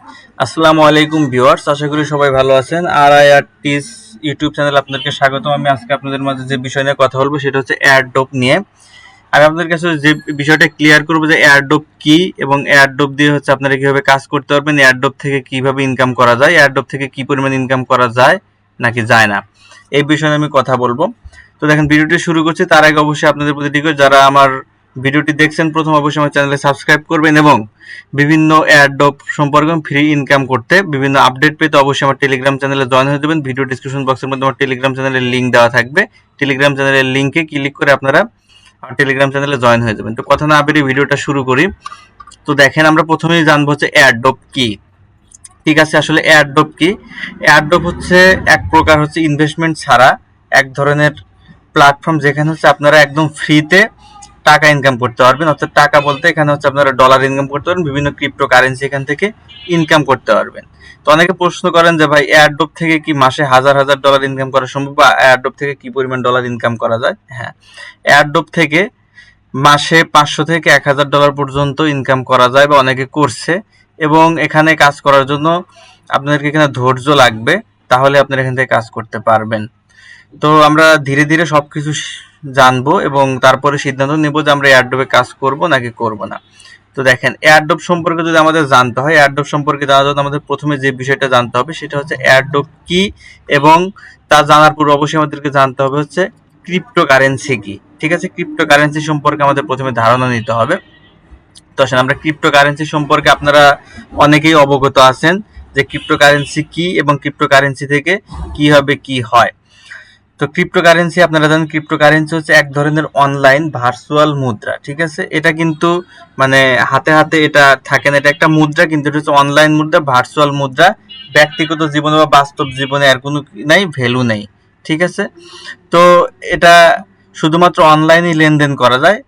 আসসালামু আলাইকুম ভিউয়ার্স, আশা করি সবাই ভালো আছেন। আর আই আর্টিস ইউটিউব চ্যানেলে আপনাদেরকে স্বাগতম। আমি আজকে আপনাদের মাঝে যে বিষয় নিয়ে কথা বলবো সেটা হচ্ছে এয়ারড্রপ নিয়ে। আমি আপনাদের কাছে যে বিষয়টা ক্লিয়ার করবো যে এয়ারড্রপ কি এবং এয়ারড্রপ দিয়ে হচ্ছে আপনারা কিভাবে কাজ করতে পারবেন, এয়ারড্রপ থেকে কিভাবে ইনকাম করা যায়, এয়ারড্রপ থেকে কি পরিমাণ ইনকাম করা যায় নাকি যায় না, এই বিষয়ে আমি কথা বলবো। তো দেখেন, ভিডিওটি শুরু করছি তার আগে অবশ্যই আপনাদের প্রতি রিকোয়েস্ট, যারা আমার ভিডিওটি দেখছেন প্রথম অবশ্যই আমার চ্যানেলে সাবস্ক্রাইব করবেন এবং বিভিন্ন এয়ারড্রপ সম্পর্কে ফ্রি ইনকাম করতে বিভিন্ন আপডেট পেতে অবশ্যই আমার টেলিগ্রাম চ্যানেলে জয়েন হয়ে যাবেন। ভিডিও ডিসক্রিপশন বক্সের মধ্যে আমার টেলিগ্রাম চ্যানেলের লিঙ্ক দেওয়া থাকবে। টেলিগ্রাম চ্যানেলের লিঙ্কে ক্লিক করে আপনারা আমার টেলিগ্রাম চ্যানেলে জয়েন হয়ে যাবেন। তো কথা না বেরিয়ে ভিডিওটা শুরু করি। তো দেখেন, আমরা প্রথমেই জানবো হচ্ছে এয়ারড্রপ কি। ঠিক আছে, আসলে এয়ারড্রপ কি? এয়ারড্রপ হচ্ছে এক প্রকার হচ্ছে ইনভেস্টমেন্ট ছাড়া এক ধরনের প্ল্যাটফর্ম, যেখানে হচ্ছে আপনারা একদম ফ্রিতে টাকা ইনকাম করতে পারবেন। অর্থাৎ টাকা বলতে এখানে হচ্ছে আপনারা ডলার ইনকাম করতে পারবেন, বিভিন্ন ক্রিপ্টো কারেন্সি এখান থেকে ইনকাম করতে পারবেন। তো অনেকে প্রশ্ন করেন যে ভাই, এয়ারড্রপ থেকে কি মাসে হাজার হাজার ডলার ইনকাম করা সম্ভব, বা এয়ারড্রপ থেকে কি পরিমাণ ডলার ইনকাম করা যায়? হ্যাঁ, এয়ারড্রপ থেকে মাসে 500 থেকে 1000 ডলার পর্যন্ত ইনকাম করা যায় বা অনেকে করছে। এবং এখানে কাজ করার জন্য আপনাদেরকে এখানে ধৈর্য লাগবে, তাহলে আপনারা এখান থেকে কাজ করতে পারবেন। তো আমরা ধীরে ধীরে সবকিছু জানবো এবং তারপরে সিদ্ধান্ত নেব যে আমরা এয়ারড্রপে কাজ করব নাকি করব না। তো দেখেন, এয়ারড্রপ সম্পর্কে যদি আমাদের জানতে হয়, এয়ারড্রপ সম্পর্কে জানার জন্য আমাদের প্রথমে যে বিষয়টা জানতে হবে সেটা হচ্ছে এয়ারড্রপ কি, এবং তা জানার পর অবশ্যই আমাদেরকে জানতে হবে হচ্ছে ক্রিপ্টোকারেন্সি কি। ঠিক আছে, ক্রিপ্টোকারেন্সি সম্পর্কে আমাদের প্রথমে ধারণা নিতে হবে। তো আসলে আমরা ক্রিপ্টোকারেন্সি সম্পর্কে আপনারা অনেকেই অবগত আছেন যে ক্রিপ্টোকারেন্সি কি এবং ক্রিপ্টোকারেন্সি থেকে কিভাবে কি হয়। তো ক্রিপ্টোকারেন্সি আপনারা জানেন, ক্রিপ্টোকারেন্সি হচ্ছে এক ধরনের অনলাইন ভার্চুয়াল মুদ্রা। ঠিক আছে, এটা কিন্তু মানে হাতে হাতে এটা থাকে না, এটা একটা মুদ্রা, কিন্তু এটা হচ্ছে অনলাইন মুদ্রা, ভার্চুয়াল মুদ্রা। ব্যক্তিগত জীবনে বা বাস্তব জীবনে এর কোনো নাই, ভ্যালু নেই। ঠিক আছে, তো এটা শুধুমাত্র অনলাইনে লেনদেন করা যায়,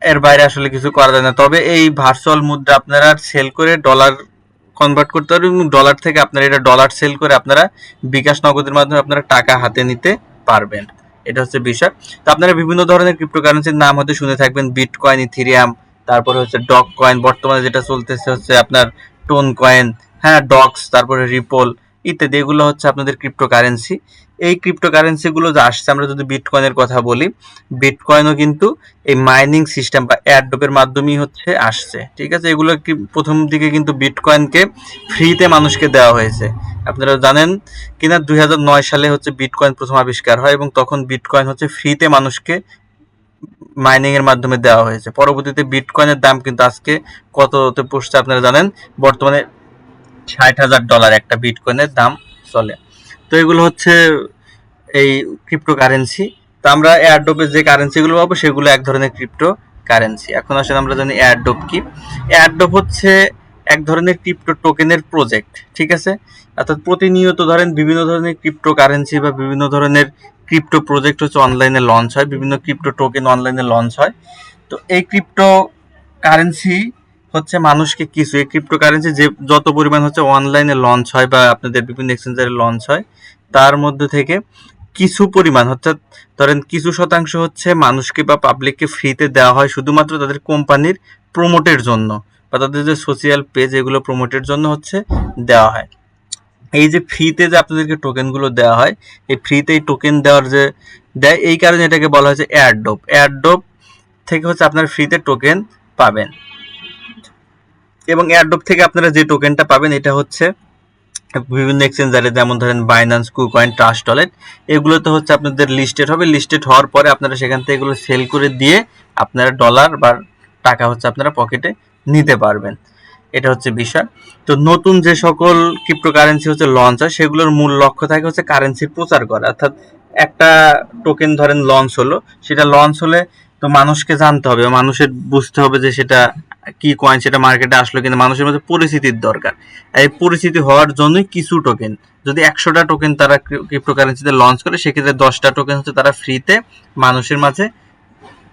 এর বাইরে আসলে কিছু করা যায় না। তবে এই ভার্চুয়াল মুদ্রা আপনারা সেল করে ডলার কনভার্ট করতে পারবেন এবং ডলার থেকে আপনারা এটা ডলার সেল করে আপনারা বিকাশ নগদের মাধ্যমে আপনারা টাকা হাতে নিতে পারবেন। এটা হচ্ছে বিষয়। তো আপনারা বিভিন্ন ধরনের ক্রিপ্টোকারেন্সির নাম হয়তো শুনে থাকবেন, বিটকয়েন, ইথেরিয়াম, তারপরে হচ্ছে ডগ কয়েন, বর্তমানে যেটা চলতেছে হচ্ছে আপনার টোন কয়েন, হ্যাঁ, ডক্স, তারপরে রিপল ইত্যাদি। এগুলো হচ্ছে আপনাদের ক্রিপ্টোকারেন্সি। এই ক্রিপ্টোকারেন্সিগুলো যে আসছে, আমরা যদি বিটকয়েনের কথা বলি, বিটকয়েনও কিন্তু এই মাইনিং সিস্টেম বা এয়ারড্রপের মাধ্যমেই হচ্ছে আসছে। ঠিক আছে, এগুলো কি প্রথম দিকে কিন্তু বিটকয়েনকে ফ্রিতে মানুষকে দেওয়া হয়েছে। আপনারা জানেন কিনা, 2009 সালে হচ্ছে বিটকয়েন প্রথম আবিষ্কার হয় এবং তখন বিটকয়েন হচ্ছে ফ্রিতে মানুষকে মাইনিং এর মাধ্যমে দেওয়া হয়েছে। পরবর্তীতে বিটকয়েনের দাম কিন্তু আজকে কততে পৌঁছছে আপনারা জানেন, বর্তমানে $60,000 একটা বিটকয়েনের দাম চলে। তো এগুলো হচ্ছে এই ক্রিপ্টোকারেন্সি। তো আমরা এয়ারড্রপে যে কারেন্সিগুলো পাবো সেগুলো এক ধরনের ক্রিপ্টো কারেন্সি। এখন আসলে আমরা জানি এয়ারড্রপ কি। এয়ারড্রপ হচ্ছে এক ধরনের ক্রিপ্টো টোকেনের প্রজেক্ট। ঠিক আছে, অর্থাৎ প্রতিনিয়ত ধরেন বিভিন্ন ধরনের ক্রিপ্টো কারেন্সি বা বিভিন্ন ধরনের ক্রিপ্টো প্রজেক্ট হচ্ছে অনলাইনে লঞ্চ হয়, বিভিন্ন ক্রিপ্টো টোকেন অনলাইনে লঞ্চ হয়। তো এই ক্রিপ্টো কারেন্সি হচ্ছে মানুষকে কিছু, এই ক্রিপ্টো কারেন্সি যে যত পরিমাণ হচ্ছে অনলাইনে লঞ্চ হয় বা আপনাদের বিভিন্ন এক্সচেঞ্জারে লঞ্চ হয়, তার মধ্যে থেকে কিছু পরিমাণ অর্থাৎ ধরেন কিছু শতাংশ হচ্ছে মানুষকে বা পাবলিককে ফ্রিতে দেওয়া হয় শুধুমাত্র তাদের কোম্পানির প্রমোটের জন্য বা তাদের যে সোশ্যাল পেজ, এগুলো প্রমোটের জন্য হচ্ছে দেওয়া হয়। এই যে ফ্রিতে যে আপনাদেরকে টোকেনগুলো দেওয়া হয়, এই ফ্রিতে এই টোকেন দেওয়ার যে দেয়, এই কারণে এটাকে বলা হয়েছে এয়ারড্রপ। এয়ারড্রপ থেকে হচ্ছে আপনার ফ্রিতে টোকেন পাবেন, এবং এয়ারড্রপ থেকে আপনারা যে টোকেনটা পাবেন এটা হচ্ছে বিভিন্ন এক্সচেঞ্জারে, যেমন ধরেন বাইন্যান্স, কুকয়েন, ট্রাস্ট ওয়ালেট, এগুলোতে হচ্ছে আপনাদের লিস্টেড হবে। লিস্টেড হওয়ার পরে আপনারা সেখান থেকে এগুলো সেল করে দিয়ে আপনারা ডলার বা টাকা হচ্ছে আপনারা পকেটে নিতে পারবেন। এটা হচ্ছে বিষয়। তো নতুন যে সকল ক্রিপ্টোকারেন্সি হচ্ছে লঞ্চ হয়, সেগুলোর মূল লক্ষ্য থাকে হচ্ছে কারেন্সির প্রচার করা। অর্থাৎ একটা টোকেন ধরেন লঞ্চ হলো, সেটা লঞ্চ হলে তো মানুষকে জানতে হবে, মানুষের বুঝতে হবে যে সেটা কি কয়েন, সেটা মার্কেটে আসলো কিনা, মানুষের মধ্যে পরিচিতির দরকার। এই পরিচিতি হওয়ার জন্যই কিছু টোকেন, যদি 100টা টোকেন তারা ক্রিপ্টোকারেন্সিতে লঞ্চ করে, সেক্ষেত্রে 10টা টোকেন হচ্ছে তারা ফ্রিতে মানুষের মাঝে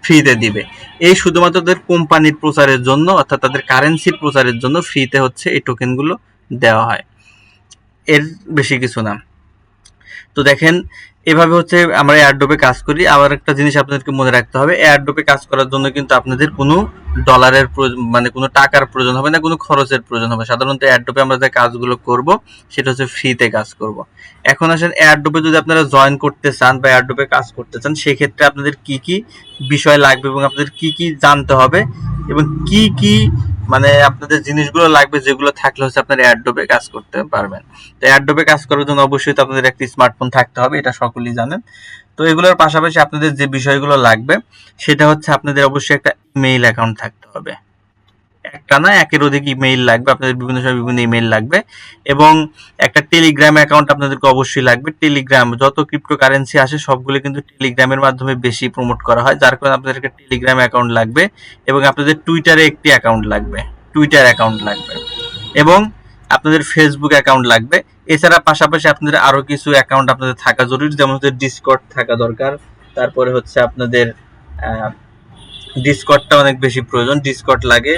ফ্রিতে দিবে। এই শুধুমাত্র তাদের কোম্পানির প্রচারের জন্য, অর্থাৎ তাদের কারেন্সির প্রচারের জন্য ফ্রিতে হচ্ছে এই টোকেনগুলো দেওয়া হয়, এর বেশি কিছু না। তো দেখেন, এভাবে হচ্ছে আমরা এয়ারড্রপে কাজ করি। আবার একটা জিনিস আপনাদেরকে মনে রাখতে হবে, এয়ারড্রপে কাজ করার জন্য কিন্তু আপনাদের কোনো ডলারের মানে কোনো টাকার প্রয়োজন হবে না, কোনো খরচের প্রয়োজন হবে। সাধারণত অ্যাডোবে আমরা যে কাজগুলো করব সেটা হচ্ছে ফ্রিতে কাজ করব। এখন আসেন অ্যাডোবে যদি আপনারা জয়েন করতে চান বা অ্যাডোবে কাজ করতে চান, সেক্ষেত্রে আপনাদের কি কি বিষয় লাগবে এবং আপনাদের কি কি জানতে হবে এবং কি কি মানে আপনাদের জিনিসগুলো লাগবে, যেগুলো থাকলে হচ্ছে আপনারা অ্যাডোবে কাজ করতে পারবেন। তো অ্যাডোবে কাজ করার জন্য অবশ্যই তো আপনাদের একটা স্মার্টফোন থাকতে হবে, এটা সকলেই জানেন। তো এগুলোর পাশাপাশি আপনাদের যে বিষয়গুলো লাগবে সেটা হচ্ছে আপনাদের অবশ্যই একটা ইমেইল অ্যাকাউন্ট থাকতে হবে। একটা না, একের অধিক ইমেইল লাগবে, আপনাদের বিভিন্ন সময় বিভিন্ন ইমেইল লাগবে এবং একটা টেলিগ্রাম অ্যাকাউন্ট আপনাদেরকে অবশ্যই লাগবে। টেলিগ্রাম যত ক্রিপ্টোকারেন্সি আসে সবগুলো কিন্তু টেলিগ্রামের মাধ্যমে বেশি প্রমোট করা হয়, যার কারণে আপনাদের একটা টেলিগ্রাম অ্যাকাউন্ট লাগবে এবং আপনাদের টুইটারে একটি অ্যাকাউন্ট লাগবে, টুইটার অ্যাকাউন্ট লাগবে এবং আপনাদের ফেসবুক অ্যাকাউন্ট লাগবে। এছাড়া পাশাপাশি আপনাদের আরো কিছু অ্যাকাউন্ট আপনাদের থাকা জরুরি, যেমন হচ্ছে ডিসকর্ড থাকা দরকার। তারপরে হচ্ছে আপনাদের ডিসকর্ডটা অনেক বেশি প্রয়োজন, ডিসকর্ড লাগে।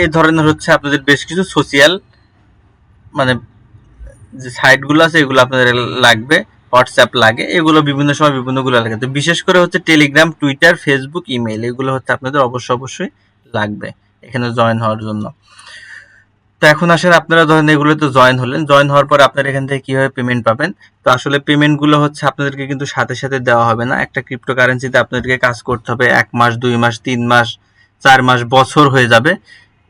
এই ধরনের হচ্ছে আপনাদের বেশ কিছু সোশিয়াল মানে যে সাইটগুলো আছে এগুলো আপনাদের লাগবে, হোয়াটসঅ্যাপ লাগে, এগুলো বিভিন্ন সময় বিভিন্নগুলো লাগে। তো বিশেষ করে হচ্ছে টেলিগ্রাম, টুইটার, ফেসবুক, ইমেইল, এগুলো হচ্ছে আপনাদের অবশ্যই লাগবে এখানে জয়েন হওয়ার জন্য। তো এখন আসেন আপনারা ধরেন এগুলোতে জয়েন হলেন, জয়েন হওয়ার পর আপনারা এখান থেকে কিভাবে পেমেন্ট পাবেন। তো আসলে পেমেন্টগুলো হচ্ছে আপনাদেরকে কিন্তু সাথে সাথে দেওয়া হবে না। একটা ক্রিপ্টোকারেন্সিতে আপনাদেরকে কাজ করতে হবে 1 মাস, 2 মাস, 3 মাস, 4 মাস, বছর হয়ে যাবে,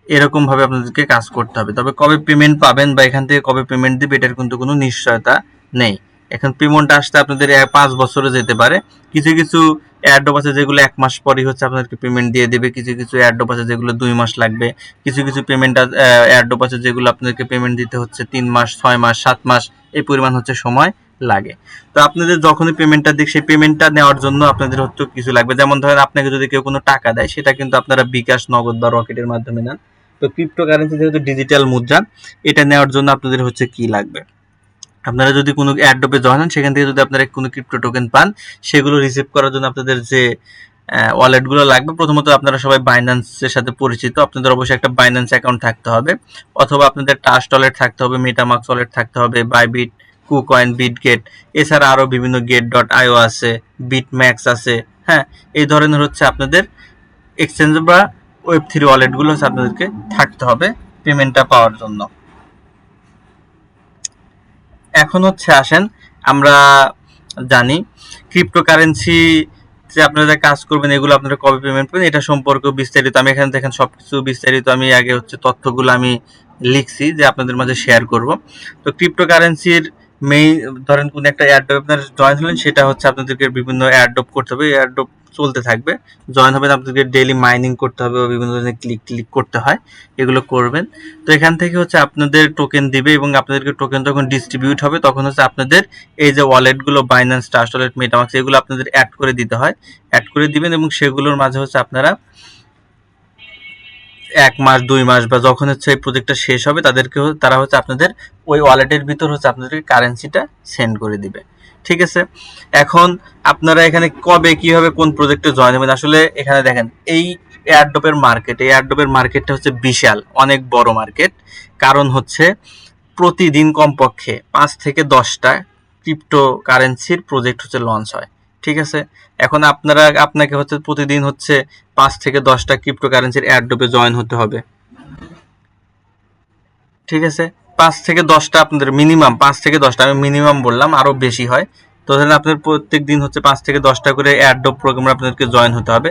এরকম ভাবে আপনাদেরকে কাজ করতে হবে। তবে কবে পেমেন্ট পাবেন বা এখান থেকে কবে পেমেন্ট দিবে এটার কিন্তু কোনো নিশ্চয়তা নেই। এখন পেমেন্ট আসতে আপনাদের 5 বছরও যেতে পারে। কিছু কিছু অ্যাডপ আছে যেগুলো 1 মাস পরই হচ্ছে আপনাদেরকে পেমেন্ট দিয়ে দেবে, কিছু কিছু অ্যাডপ আছে যেগুলো 2 মাস লাগবে, কিছু কিছু পেমেন্ট অ্যাডপ আছে যেগুলো আপনাদেরকে পেমেন্ট দিতে হচ্ছে 3 মাস, 6 মাস, 7 মাস, এই পরিমাণ হচ্ছে সময় লাগে। তো আপনাদের যখনই পেমেন্টটা দিক, সেই পেমেন্টটা নেওয়ার জন্য আপনাদের হচ্ছে কিছু লাগবে। যেমন ধরেন আপনাকে যদি কেউ কোনো টাকা দেয়, সেটা কিন্তু আপনারা বিকাশ, নগদ বা রকেটের মাধ্যমে নেন। তো ক্রিপ্টোকারেন্সি যেহেতু ডিজিটাল মুদ্রা, এটা নেওয়ার জন্য আপনাদের হচ্ছে কি লাগবে, আপনারা যদি কোনো অ্যাডোবে জয়েন হন সেখান থেকে যদি আপনারা কোনো ক্রিপ্টো টোকেন পান, সেগুলো রিসিভ করার জন্য আপনাদের যে ওয়ালেটগুলো লাগবে, প্রথমত আপনারা সবাই বাইন্যান্সের সাথে পরিচিত, আপনাদের অবশ্যই একটা বাইন্যান্স অ্যাকাউন্ট থাকতে হবে, অথবা আপনাদের ট্রাস্ট ওয়ালেট থাকতে হবে, মেটামাক্স ওয়ালেট থাকতে হবে, বাইবিট, কুকয়েন, বিটগেট, এছাড়া আরও বিভিন্ন get.io আছে, বিটম্যাক্স আছে। হ্যাঁ, এই ধরনের হচ্ছে আপনাদের এক্সচেঞ্জ বা ওয়েব3 ওয়ালেটগুলো হচ্ছে আপনাদেরকে থাকতে হবে পেমেন্টটা পাওয়ার জন্য। এখন হচ্ছে আসেন আমরা জানি ক্রিপ্টোকারেন্সি যে আপনারা কাজ করবেন, এগুলো আপনারা কবে পেমেন্ট পাবেন এটা সম্পর্কে বিস্তারিত আমি এখানে দেখেন সবকিছু বিস্তারিত আমি আগে হচ্ছে তথ্যগুলো আমি লিখছি যে আপনাদের মাঝে শেয়ার করব। তো ক্রিপ্টোকারেন্সির মেইন ধরেন কোন একটা এয়ারড্রপ আপনার জয়েন হলেন, সেটা হচ্ছে আপনাদেরকে বিভিন্ন এয়ারড্রপ করতে হবে, এয়ারড্রপ চলতে থাকবে, জয়েন হবেন, আপনাদেরকে ডেইলি মাইনিং করতে হবে, বিভিন্ন ধরনের ক্লিক করতে হয়, এগুলো করবেন। তো এখান থেকে হচ্ছে আপনাদের টোকেন দিবে এবং আপনাদেরকে টোকেন যখন ডিস্ট্রিবিউট হবে তখন হচ্ছে আপনাদের এই যে ওয়ালেটগুলো বাইন্যান্স, ট্রাস্ট ওয়ালেট, মেটামাক্স, এগুলো আপনাদের অ্যাড করে দিতে হয়, অ্যাড করে দিবেন এবং সেগুলোর মাঝে হচ্ছে আপনারা 1 মাস, 2 মাস বা যখন হচ্ছে এই প্রজেক্টটা শেষ হবে তারা হচ্ছে আপনাদের ওই ওয়ালেটের ভিতর হচ্ছে আপনাদেরকে কারেন্সিটা সেন্ড করে দিবে। ঠিক আছে, এখন আপনারা এখানে কবে কিভাবে কোন প্রজেক্টে জয়েন হবেন, আসলে এখানে দেখেন এই এয়ারড্রপের মার্কেটটা হচ্ছে বিশাল, অনেক বড় মার্কেট। কারণ হচ্ছে প্রতিদিন কমপক্ষে 5 থেকে 10টা ক্রিপ্টোকারেন্সির প্রজেক্ট হচ্ছে লঞ্চ হয়। ঠিক আছে, এখন আপনাকে হচ্ছে প্রতিদিন হচ্ছে 5 থেকে 10টা ক্রিপ্টোকারেন্সির এয়ারড্রপে জয়েন হতে হবে। ঠিক আছে, 5 থেকে 10টা আপনাদের মিনিমাম, 5 থেকে 10টা আমি মিনিমাম বললাম, আরো বেশি হয়। তো ধরেন আপনার প্রত্যেক দিন হচ্ছে 5 থেকে 10টা করে এয়ারড্রপ প্রোগ্রামে আপনাদেরকে জয়েন হতে হবে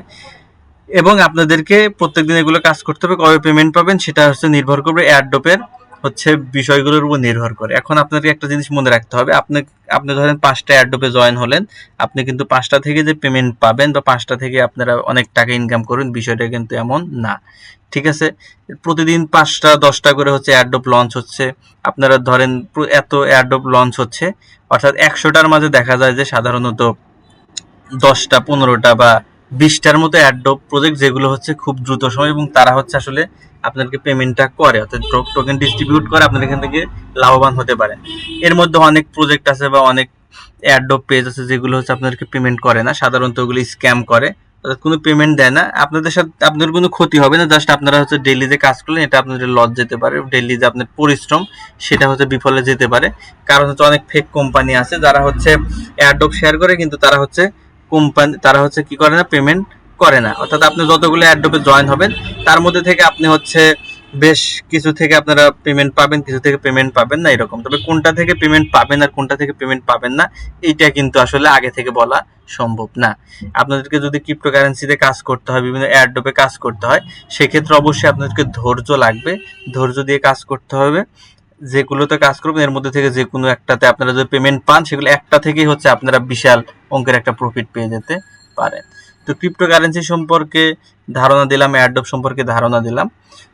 এবং আপনাদেরকে প্রত্যেকদিন এগুলো কাজ করতে হবে। কবে পেমেন্ট পাবেন সেটা হচ্ছে নির্ভর করবে এয়ারড্রপের হচ্ছে বিষয়গুলোর উপর নির্ভর করে। এখন আপনাকে একটা জিনিস মনে রাখতে হবে, আপনি ধরেন 5টা এয়ারড্রপে জয়েন হলেন, আপনি কিন্তু 5টা থেকে যে পেমেন্ট পাবেন বা 5টা থেকে আপনারা অনেক টাকা ইনকাম করবেন, বিষয়টা কিন্তু এমন না। ঠিক আছে, প্রতিদিন 5টা 10টা করে হচ্ছে এয়ারড্রপ লঞ্চ হচ্ছে, আপনারা ধরেন এত এয়ারড্রপ লঞ্চ হচ্ছে, অর্থাৎ 100টার মাঝে দেখা যায় যে সাধারণত 10টা, 15টা বা 20টার মতো অ্যাডোব প্রজেক্ট যেগুলো হচ্ছে খুব দ্রুত সময় এবং তারা হচ্ছে আসলে আপনাদেরকে পেমেন্টটা করে, অর্থাৎ টোকেন ডিস্ট্রিবিউট করে, আপনারা এখান থেকে লাভবান হতে পারেন। এর মধ্যে অনেক প্রজেক্ট আছে বা অনেক অ্যাডোব পেজ আছে যেগুলো হচ্ছে আপনাদেরকে পেমেন্ট করে না, সাধারণত ওগুলো স্ক্যাম করে, অর্থাৎ কোনো পেমেন্ট দেয় না। আপনাদের সাথে আপনাদের কোনো ক্ষতি হবে না, জাস্ট আপনারা হচ্ছে ডেইলি যে কাজ করলেন এটা আপনাদের লস যেতে পারে, ডেইলি যে আপনার পরিশ্রম সেটা হচ্ছে বিফলে যেতে পারে। কারণ হচ্ছে অনেক ফেক কোম্পানি আছে যারা হচ্ছে অ্যাডোব শেয়ার করে কিন্তু তারা হচ্ছে কি করে না, পেমেন্ট করে না। অর্থাৎ আপনি যতগুলো অ্যাডোবে জয়েন হবেন তার মধ্যে থেকে আপনি হচ্ছে বেশ কিছু থেকে আপনারা পেমেন্ট পাবেন, কিছু থেকে পেমেন্ট পাবেন না এরকম। তবে কোনটা থেকে পেমেন্ট পাবেন আর কোনটা থেকে পেমেন্ট পাবেন না এইটা কিন্তু আসলে আগে থেকে বলা সম্ভব না। আপনাদেরকে যদি ক্রিপ্টোকারেন্সিতে কাজ করতে হয়, বিভিন্ন অ্যাডোবে কাজ করতে হয়, সেক্ষেত্রে অবশ্যই আপনাদেরকে ধৈর্য লাগবে, ধৈর্য দিয়ে কাজ করতে হবে। যেগুলোতে কাজ করবেন এর মধ্যে থেকে যে কোনো একটাতে আপনারা যদি পেমেন্ট পান, সেগুলো একটা থেকেই হচ্ছে আপনারা বিশাল অঙ্কের একটা প্রফিট পেয়ে যেতে পারেন। তো ক্রিপ্টোকারেন্সি সম্পর্কে ধারণা দিলাম, এয়ারড্রপ সম্পর্কে ধারণা দিলাম।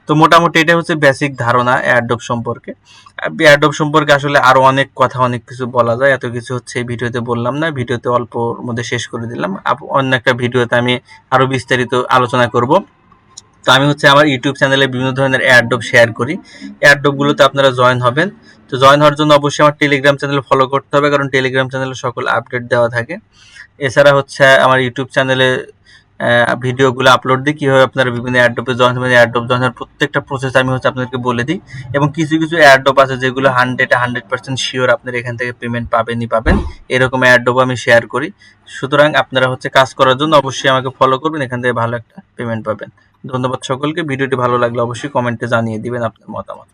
তো মোটামুটি এটা হচ্ছে বেসিক ধারণা এয়ারড্রপ সম্পর্কে। এয়ারড্রপ সম্পর্কে আসলে আরো অনেক কথা, অনেক কিছু বলা যায়, এত কিছু হচ্ছে এই ভিডিওতে বললাম না, ভিডিওতে অল্পর মধ্যে শেষ করে দিলাম। অন্য একটা ভিডিওতে আমি আরো বিস্তারিত আলোচনা করব। তো আমি হচ্ছে আমার ইউটিউব চ্যানেলে বিভিন্ন ধরনের এয়ারড্রপ শেয়ার করি, এয়ারড্রপগুলোতে আপনারা জয়েন হবেন। তো জয়েন হওয়ার জন্য অবশ্যই আমার টেলিগ্রাম চ্যানেল ফলো করতে হবে, কারণ টেলিগ্রাম চ্যানেলে সকল আপডেট দেওয়া থাকে। এছাড়া হচ্ছে আমার ইউটিউব চ্যানেলে ভিডিওগুলো আপলোড দিই, কীভাবে আপনারা বিভিন্ন এয়ারড্রপে জয়েন হবেন, এয়ারড্রপ জয়েন হওয়ার প্রত্যেকটা প্রসেস আমি হচ্ছে আপনাদেরকে বলে দিই। এবং কিছু কিছু এয়ারড্রপ আছে যেগুলো 100% শিওর আপনারা এখান থেকে পেমেন্ট পাবেনই পাবেন, এরকম এয়ারড্রপ আমি শেয়ার করি। সুতরাং আপনারা হচ্ছে কাজ করার জন্য অবশ্যই আমাকে ফলো করবেন, এখান থেকে ভালো একটা পেমেন্ট পাবেন। ধন্যবাদ সকলকে। ভিডিওটি ভালো লাগলে অবশ্যই কমেন্টে জানিয়ে দিবেন আপনার মতামত।